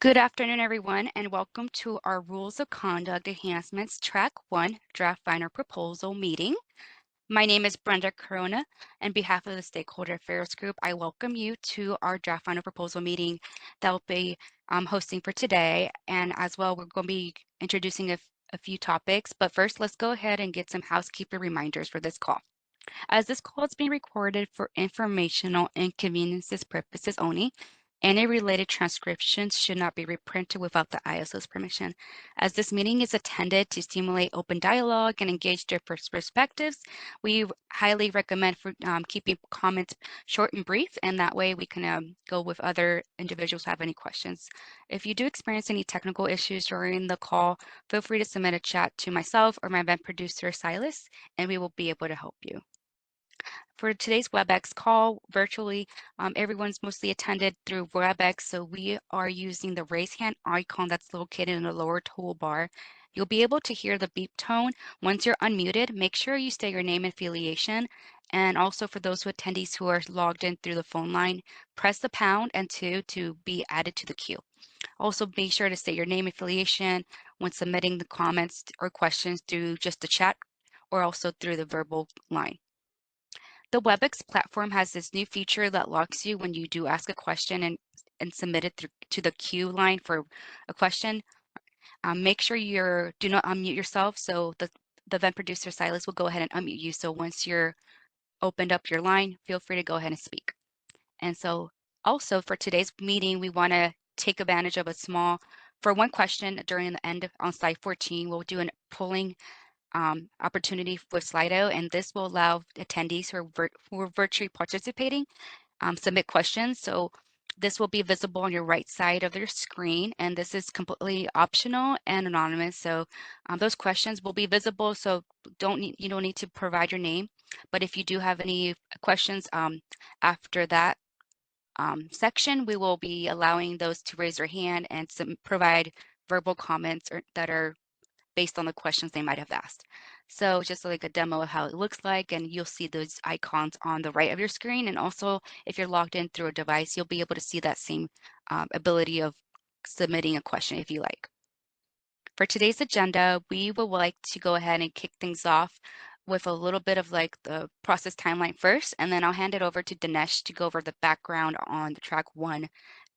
Good afternoon, everyone, and welcome to our Rules of Conduct Enhancements Track 1 Draft Final Proposal meeting. My name is Brenda Corona. On behalf of the Stakeholder Affairs Group, I welcome you to our Draft Final Proposal meeting that we'll be hosting for today. And as well, we're going to be introducing a few topics. But first, let's go ahead and get some housekeeping reminders for this call. As this call is being recorded for informational and conveniences purposes only, any related transcriptions should not be reprinted without the ISO's permission. As this meeting is intended to stimulate open dialogue and engage diverse perspectives, we highly recommend for keeping comments short and brief, and that way we can go with other individuals who have any questions. If you do experience any technical issues during the call, feel free to submit a chat to myself or my event producer, Silas, and we will be able to help you. For today's WebEx call, virtually, everyone's mostly attended through WebEx, so we are using the raise hand icon that's located in the lower toolbar. You'll be able to hear the beep tone. Once you're unmuted, make sure you state your name and affiliation. And also for those attendees who are logged in through the phone line, press the pound and 2 to be added to the queue. Also, make sure to state your name and affiliation when submitting the comments or questions through just the chat or also through the verbal line. The WebEx platform has this new feature that locks you when you do ask a question and submit it to the queue line for a question. Make sure you do not unmute yourself, so the event producer Silas will go ahead and unmute you. So once you're opened up your line, feel free to go ahead and speak. And so also for today's meeting, we want to take advantage of for one question during the end on slide 14, we'll do a polling opportunity with Slido, and this will allow attendees who are virtually participating submit questions. So this will be visible on your right side of your screen, and this is completely optional and anonymous. So those questions will be visible, so you don't need to provide your name. But if you do have any questions after that section, we will be allowing those to raise their hand and provide verbal comments that are based on the questions they might have asked. So just like a demo of how it looks like, and you'll see those icons on the right of your screen. And also, if you're logged in through a device, you'll be able to see that same ability of submitting a question if you like. For today's agenda, we would like to go ahead and kick things off with a little bit of like the process timeline first, and then I'll hand it over to Dinesh to go over the background on the track 1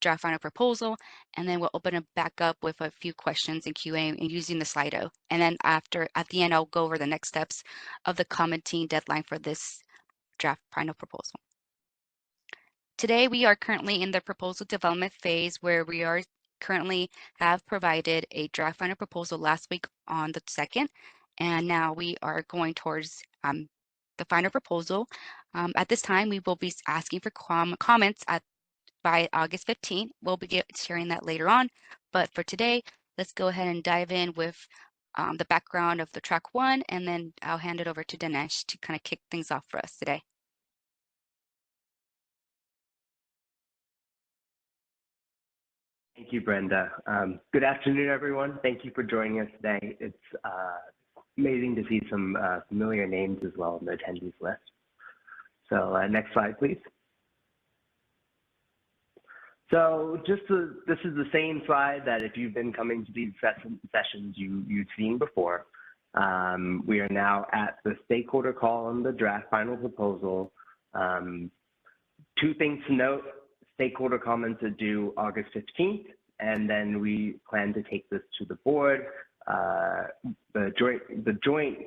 draft final proposal, and then we'll open it back up with a few questions and Q&A and using the Slido. And then at the end, I'll go over the next steps of the commenting deadline for this draft final proposal. Today, we are currently in the proposal development phase where we are currently have provided a draft final proposal last week on the 2nd, and now we are going towards the final proposal. At this time, we will be asking for comments by August 15th. We'll be sharing that later on, but for today, let's go ahead and dive in with the background of the track 1, and then I'll hand it over to Dinesh to kind of kick things off for us today. Thank you, Brenda. Good afternoon, everyone. Thank you for joining us today. It's amazing to see some familiar names as well on the attendees list. So next slide, please. So this is the same slide that if you've been coming to these sessions you've seen before. We are now at the stakeholder call on the draft final proposal. 2 things to note. Stakeholder comments are due August 15th, and then we plan to take this to the board, the joint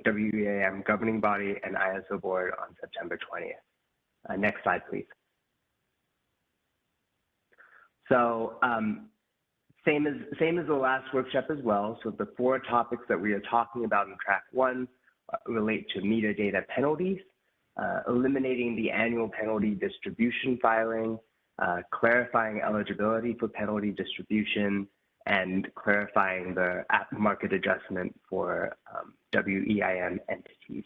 WEAM governing body and ISO board on September 20th. Next slide, please. So same as the last workshop as well. So the 4 topics that we are talking about in track 1 relate to metadata penalties, eliminating the annual penalty distribution filing, clarifying eligibility for penalty distribution, and clarifying the market adjustment for WEIM entities.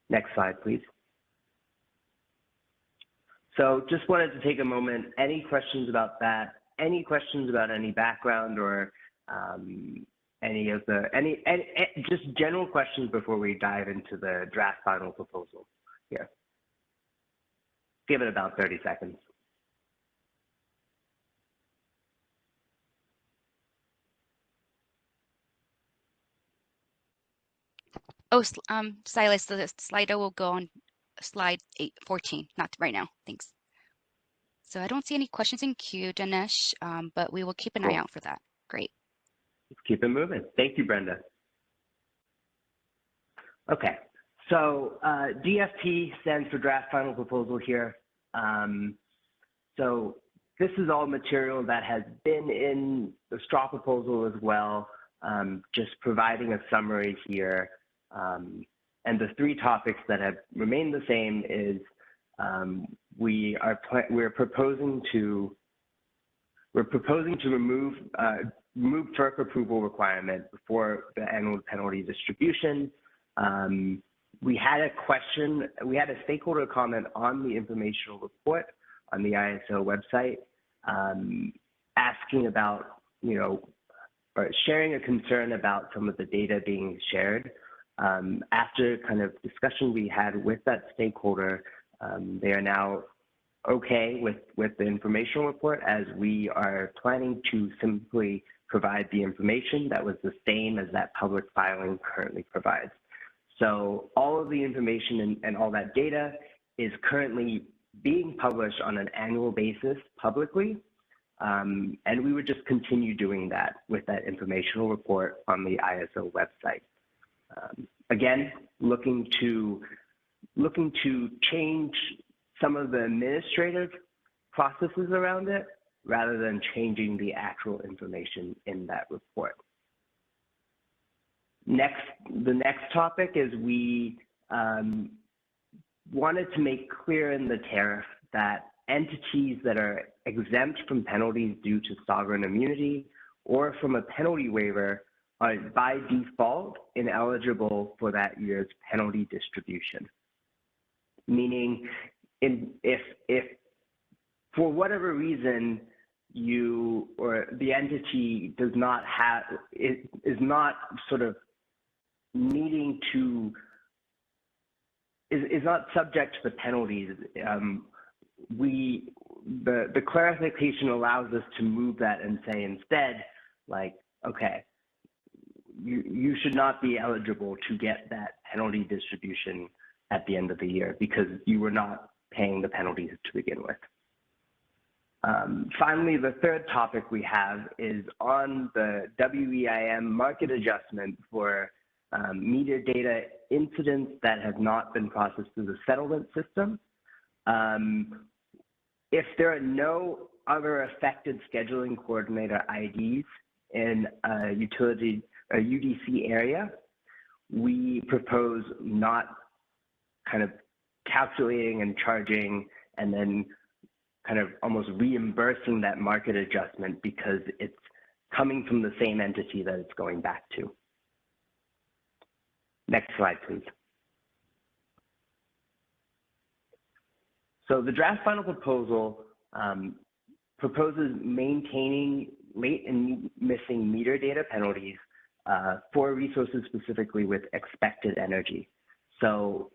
Next slide, please. So just wanted to take a moment. Any questions about that? Any questions about any background or just general questions before we dive into the draft final proposal here? Give it about 30 seconds. Oh, Silas, the Slido will go on slide 14, not right now. Thanks. So I don't see any questions in queue, Dinesh, but we will keep an eye out for that. Great. Let's keep it moving. Thank you, Brenda. Okay, so DFP stands for Draft Final Proposal here. So this is all material that has been in the straw proposal as well, just providing a summary here. And the three topics that have remained the same is we're proposing to remove FERC approval requirement before the annual penalty distribution. We had a stakeholder comment on the informational report on the ISO website, asking about, or sharing a concern about some of the data being shared. After kind of discussion we had with that stakeholder, they are now okay with the informational report, as we are planning to simply provide the information that was the same as that public filing currently provides. So all of the information and all that data is currently being published on an annual basis publicly, and we would just continue doing that with that informational report on the ISO website. Again, looking to change some of the administrative processes around it rather than changing the actual information in that report. The next topic is we wanted to make clear in the tariff that entities that are exempt from penalties due to sovereign immunity or from a penalty waiver are by default ineligible for that year's penalty distribution. Meaning, if for whatever reason you or the entity is not sort of needing to, is not subject to the penalties, the clarification allows us to move that and say instead, like, okay, you should not be eligible to get that penalty distribution at the end of the year because you were not paying the penalties to begin with. Finally, the third topic we have is on the WEIM market adjustment for meter data incidents that have not been processed through the settlement system. If there are no other affected scheduling coordinator IDs in a UDC area, we propose not kind of calculating and charging and then kind of almost reimbursing that market adjustment because it's coming from the same entity that it's going back to. Next slide, please. So the draft final proposal proposes maintaining late and missing meter data penalties for resources specifically with expected energy. So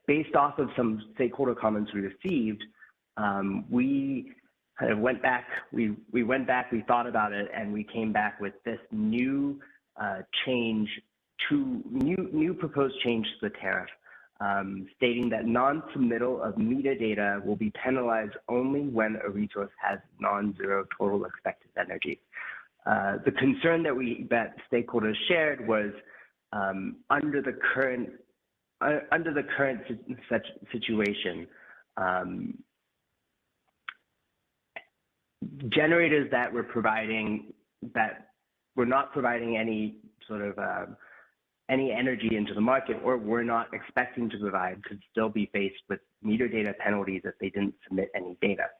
based off of some stakeholder comments we received, we kind of went back, we thought about it, and we came back with this new new proposed change to the tariff, stating that non-submittal of meter data will be penalized only when a resource has non-zero total expected energy. The concern that stakeholders shared was under the current situation, generators that we're not providing any sort of any energy into the market, or we're not expecting to provide, could still be faced with meter data penalties if they didn't submit any data.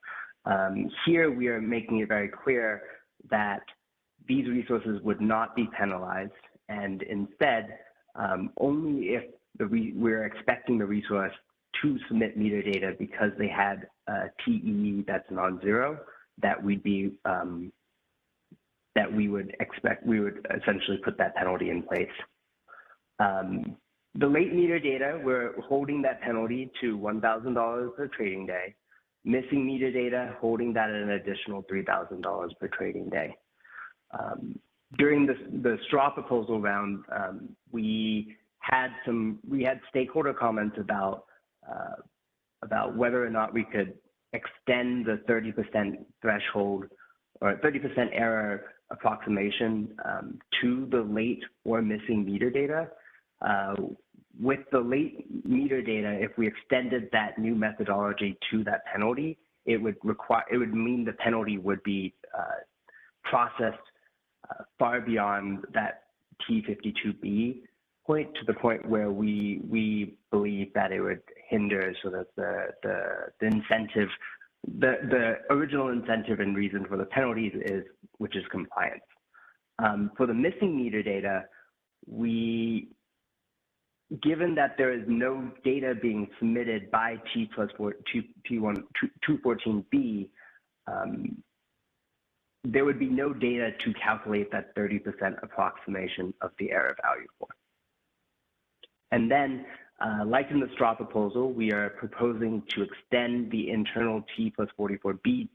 Here we are making it very clear that these resources would not be penalized, and instead, only if we're expecting the resource to submit meter data because they had a TE that's non-zero, that we would essentially put that penalty in place. The late meter data, we're holding that penalty to $1,000 per trading day. Missing meter data, holding that at an additional $3,000 per trading day. during the straw proposal round, we had stakeholder comments about whether or not we could extend the 30% threshold or 30% error approximation to the late or missing meter data. With the late meter data, if we extended that new methodology to that penalty, it would mean the penalty would be processed far beyond that T52B point, to the point where we believe that it would hinder sort of the incentive, the original incentive and reason for the penalties which is compliance. For the missing meter data, given that there is no data being submitted by T+214B, there would be no data to calculate that 30% approximation of the error value for. And then, like in the straw proposal, we are proposing to extend the internal T+44B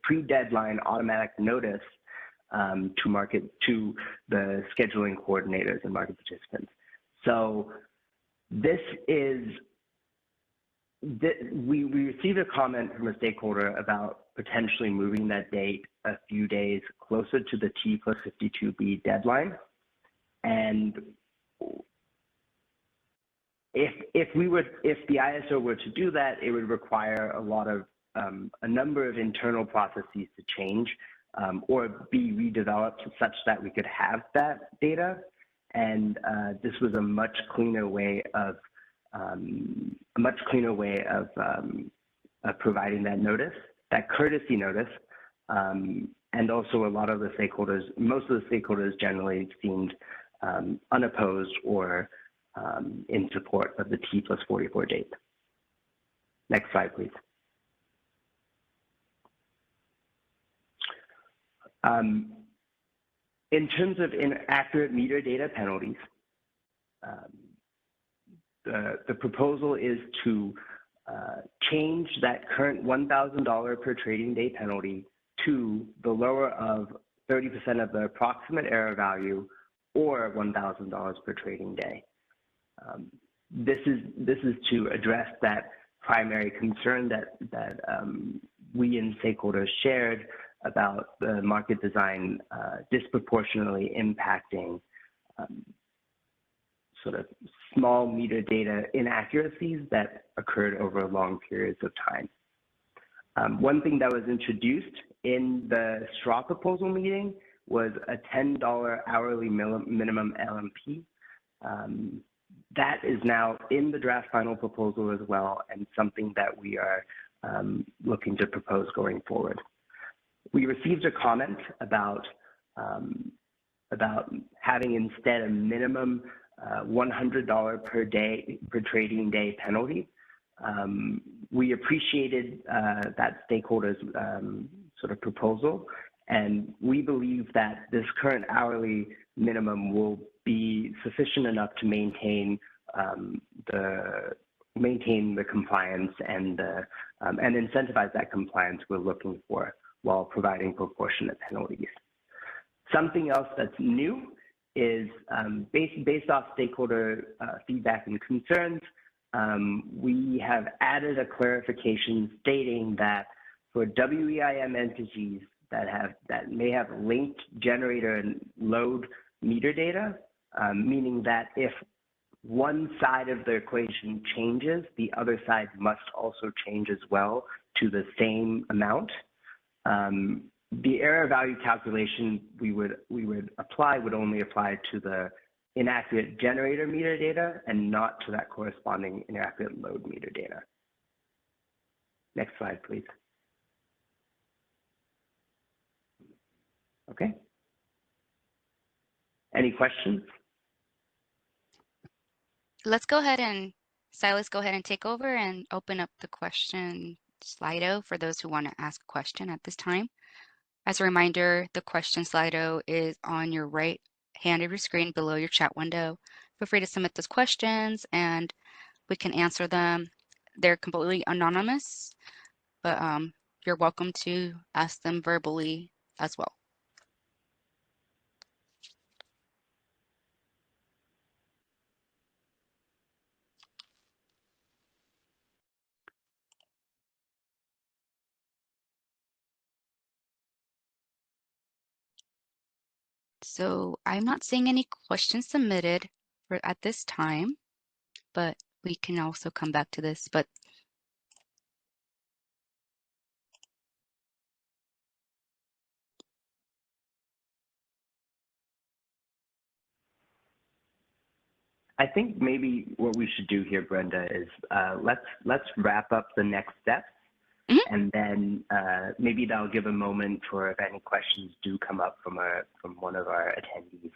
pre-deadline automatic notice to the scheduling coordinators and market participants. So we received a comment from a stakeholder about potentially moving that date a few days closer to the T+52B deadline. And if the ISO were to do that, it would require a number of internal processes to change or be redeveloped such that we could have that data. And this was a much cleaner way of providing that notice, that courtesy notice. And also, a lot of the stakeholders, most of the stakeholders generally seemed unopposed or in support of the T+44 date. Next slide, please. In terms of inaccurate meter data penalties, the proposal is to change that current $1,000 per trading day penalty to the lower of 30% of the approximate error value, or $1,000 per trading day. This is to address that primary concern that we and stakeholders shared about the market design disproportionately impacting sort of small meter data inaccuracies that occurred over long periods of time. One thing that was introduced in the straw proposal meeting was a $10 hourly minimum LMP. That is now in the draft final proposal as well, and something that we are looking to propose going forward. We received a comment about having instead a minimum $100 per trading day penalty. We appreciated that stakeholder's sort of proposal, and we believe that this current hourly minimum will be sufficient enough to maintain the compliance and incentivize that compliance we're looking for, while providing proportionate penalties. Something else that's new is based off stakeholder feedback and concerns, we have added a clarification stating that for WEIM entities that may have linked generator and load meter data, meaning that if one side of the equation changes, the other side must also change as well to the same amount. The error value calculation we would apply would only apply to the inaccurate generator meter data and not to that corresponding inaccurate load meter data. Next slide, please. Okay. Any questions? Let's go ahead and, Silas, go ahead and take over and open up the question Slido for those who want to ask a question at this time. As a reminder, the question Slido is on your right hand of your screen below your chat window. Feel free to submit those questions and we can answer them. They're completely anonymous, but you're welcome to ask them verbally as well. So I'm not seeing any questions submitted at this time, but we can also come back to this. But I think maybe what we should do here, Brenda, is let's wrap up the next steps, and then maybe that'll give a moment for if any questions do come up from one of our attendees.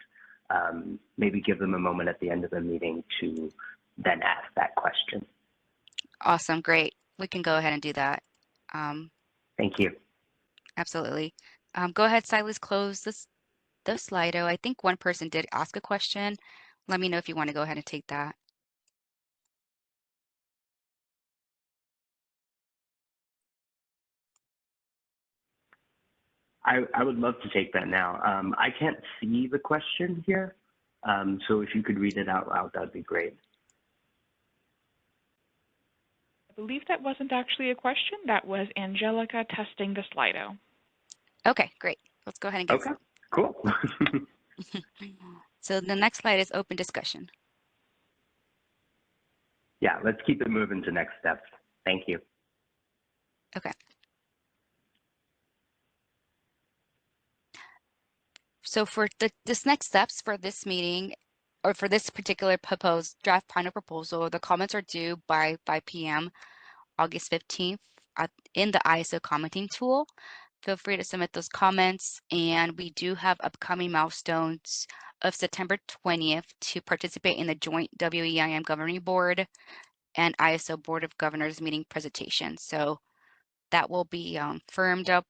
Maybe give them a moment at the end of the meeting to then ask that question. Awesome, great. We can go ahead and do that. Thank you. Absolutely. Go ahead, Silas, close the Slido. I think one person did ask a question. Let me know if you want to go ahead and take that. I would love to take that now. I can't see the question here, so if you could read it out loud, that'd be great. I believe that wasn't actually a question. That was Angelica testing the Slido. Okay, great. Let's go ahead and get started. Cool. So the next slide is open discussion. Yeah, let's keep it moving to next steps. Thank you. Okay. So for this next steps for this meeting, or for this particular proposed draft final proposal, the comments are due by 5 p.m. August 15th in the ISO commenting tool. Feel free to submit those comments, and we do have upcoming milestones of September 20th to participate in the joint WEIM Governing Board and ISO Board of Governors meeting presentation. So that will be firmed up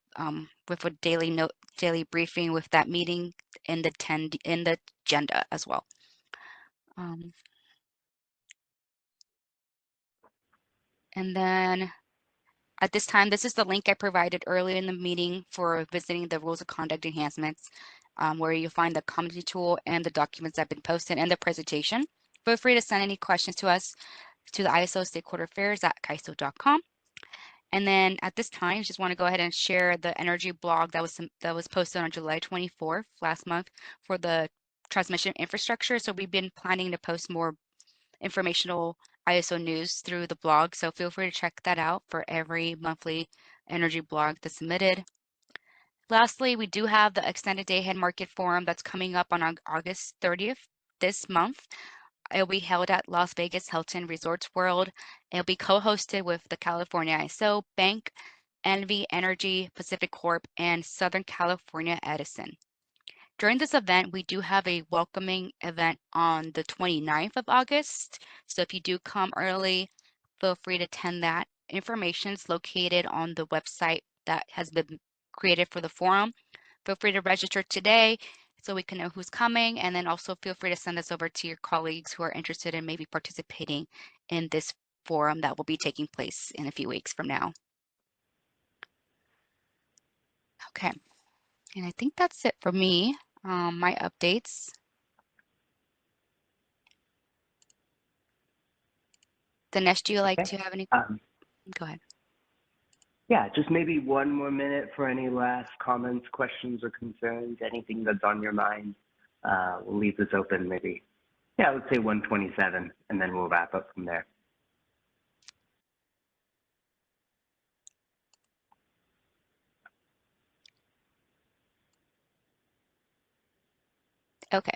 with a daily briefing with that meeting in the agenda as well. And then at this time, this is the link I provided earlier in the meeting for visiting the Rules of Conduct Enhancements, where you'll find the commenting tool and the documents that have been posted and the presentation. Feel free to send any questions to us to the ISO stakeholder affairs at kaiso.com. And then at this time, just want to go ahead and share the energy blog that was posted on July 24th last month for the transmission infrastructure. So we've been planning to post more informational ISO news through the blog. So feel free to check that out for every monthly energy blog that's submitted. Lastly, we do have the Extended Day Ahead Market Forum that's coming up on August 30th this month. It'll be held at Las Vegas Hilton Resorts World. It'll be co-hosted with the California ISO, Bank, NV Energy, Pacific Corp, and Southern California Edison. During this event, we do have a welcoming event on the 29th of August. So if you do come early, feel free to attend that. Information is located on the website that has been created for the forum. Feel free to register today so we can know who's coming, and then also feel free to send this over to your colleagues who are interested in maybe participating in this forum that will be taking place in a few weeks from now. Okay, and I think that's it for me, my updates. Dinesh, do you like to have any? Go ahead. Yeah, just maybe one more minute for any last comments, questions, or concerns, anything that's on your mind. We'll leave this open maybe, yeah, let's say 1:27, and then we'll wrap up from there. Okay.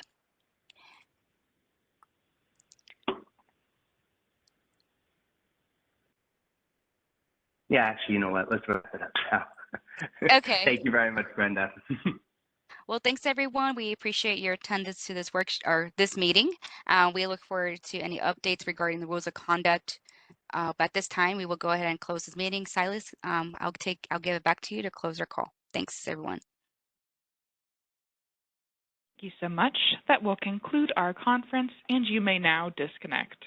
Yeah, actually, you know what? Let's wrap it up now. Okay. Thank you very much, Brenda. Well, thanks everyone. We appreciate your attendance to this this meeting. We look forward to any updates regarding the rules of conduct. But at this time, we will go ahead and close this meeting. Silas, I'll give it back to you to close our call. Thanks, everyone. Thank you so much. That will conclude our conference, and you may now disconnect.